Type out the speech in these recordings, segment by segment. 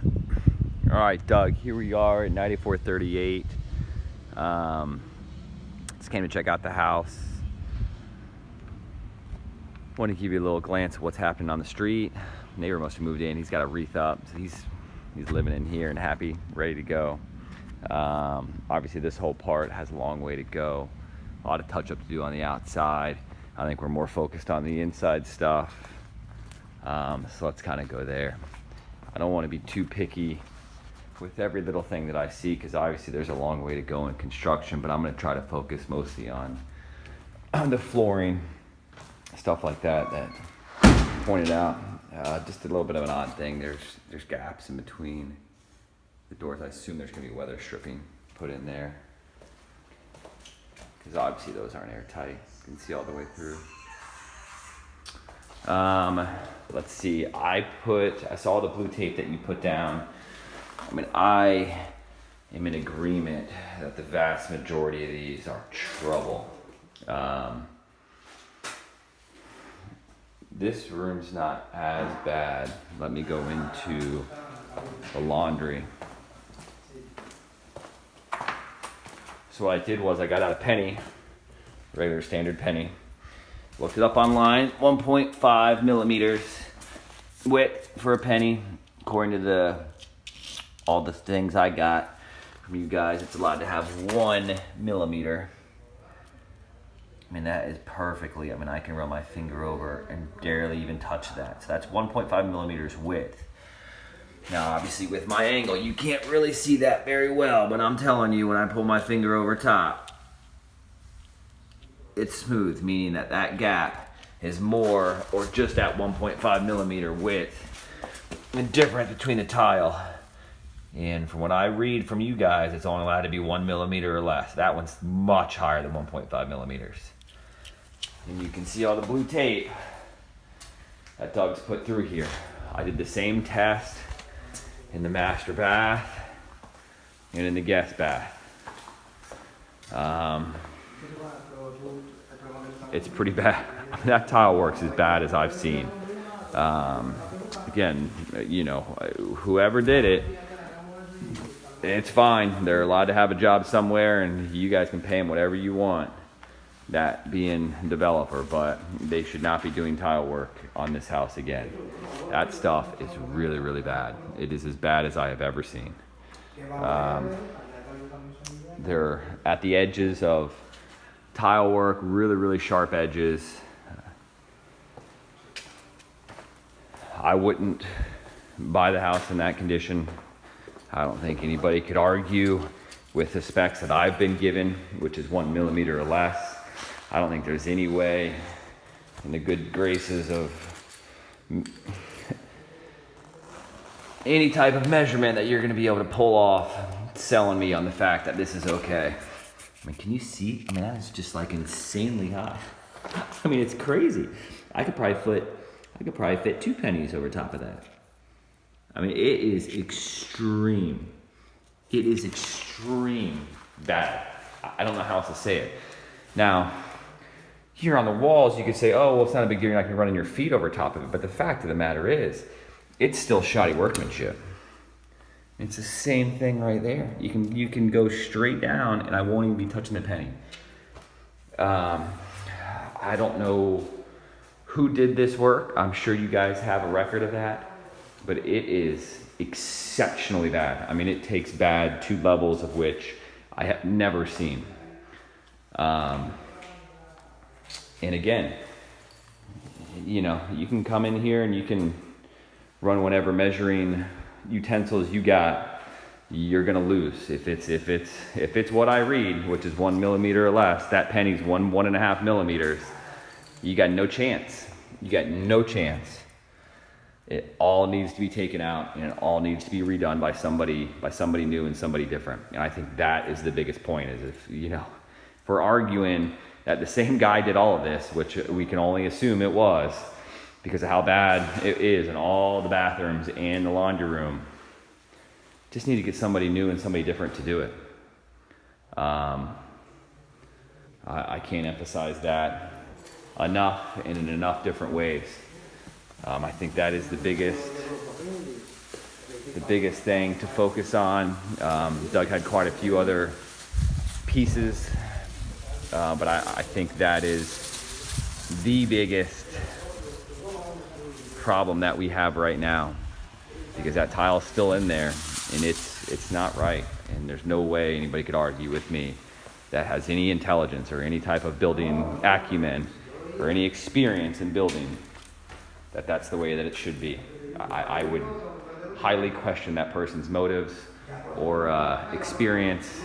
All right, Doug, here we are at 9438. Just came to check out the house. Want to give you a little glance of what's happening on the street. Neighbor must have moved in. He's got a wreath up, so he's living in here and happy, ready to go. Obviously, this whole part has a long way to go. A lot of touch-up to do on the outside. I think we're more focused on the inside stuff. So let's kind of go there. I don't want to be too picky with every little thing that I see, because obviously there's a long way to go in construction, but I'm going to try to focus mostly on the flooring, stuff like that pointed out. Just a little bit of an odd thing. There's gaps in between the doors. I assume there's going to be weather stripping put in there, because obviously those aren't airtight. You can see all the way through. Let's see. I saw the blue tape that you put down. I mean, I am in agreement that the vast majority of these are trouble. This room's not as bad. Let me go into the laundry. So what I did was I got out a penny, regular standard penny, looked it up online, 1.5 millimeters width for a penny, according to all the things I got from you guys. It's allowed to have 1 millimeter. I mean, that is perfectly, I can run my finger over and barely even touch that. So that's 1.5 millimeters width. Now, obviously with my angle, you can't really see that very well, but I'm telling you, when I pull my finger over top, it's smooth, meaning that that gap is more or just at 1.5 millimeter width and different between the tile. And from what I read from you guys, it's only allowed to be 1 millimeter or less. That one's much higher than 1.5 millimeters. And you can see all the blue tape that Doug's put through here. I did the same test in the master bath and in the guest bath. It's pretty bad. That tile works as bad as I've seen. Again, whoever did it, it's fine. They're allowed to have a job somewhere, and you guys can pay them whatever you want, that being developer, but they should not be doing tile work on this house again. That stuff is really, really bad. It is as bad as I have ever seen. They're at the edges of tile work, really, really sharp edges. I wouldn't buy the house in that condition. I don't think anybody could argue with the specs that I've been given, which is 1 millimeter or less. I don't think there's any way in the good graces of any type of measurement that you're going to be able to pull off selling me on the fact that this is okay. Can you see? That is just like insanely high. It's crazy. I could probably fit 2 pennies over top of that. It is extreme. It is extreme bad. I don't know how else to say it. Now, here on the walls, you could say, oh, well, it's not a big deal. You're not going to run your feet over top of it. But the fact of the matter is, it's still shoddy workmanship. It's the same thing right there. You can go straight down, and I won't even be touching the penny. I don't know who did this work. I'm sure you guys have a record of that. But it is exceptionally bad. It takes bad to levels of which I have never seen. And again, you can come in here and you can run whatever measuring utensils you got. You're gonna lose if it's what I read, which is 1 millimeter or less. That penny's 1.5 millimeters. You got no chance. You got no chance. It all needs to be taken out, and it all needs to be redone by somebody new and somebody different. And I think that is the biggest point, is if we're arguing that the same guy did all of this, which we can only assume it was, because of how bad it is in all the bathrooms and the laundry room. Just need to get somebody new and somebody different to do it. I can't emphasize that enough and in enough different ways. I think that is the biggest biggest thing to focus on. Doug had quite a few other pieces, but I think that is the biggest problem that we have right now, because that tile's still in there and it's not right, and there's no way anybody could argue with me that has any intelligence or any type of building acumen or any experience in building that that's the way that it should be. I would highly question that person's motives or experience.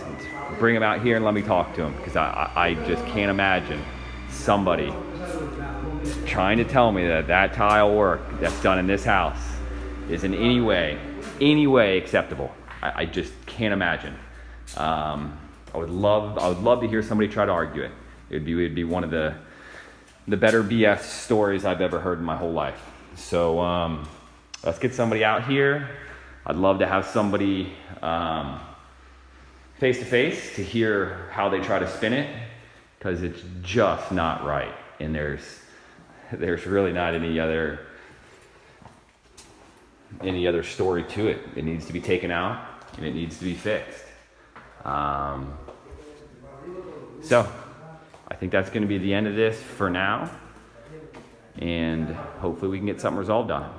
Bring them out here and let me talk to them, because I just can't imagine somebody trying to tell me that that tile work that's done in this house is in any way acceptable. I just can't imagine. I would love to hear somebody try to argue it. It'd be one of the better BS stories I've ever heard in my whole life. So let's get somebody out here. I'd love to have somebody face to face to hear how they try to spin it, because it's just not right, and there's really not any other story to it. It needs to be taken out and it needs to be fixed. So I think that's going to be the end of this for now, and hopefully we can get something resolved on it.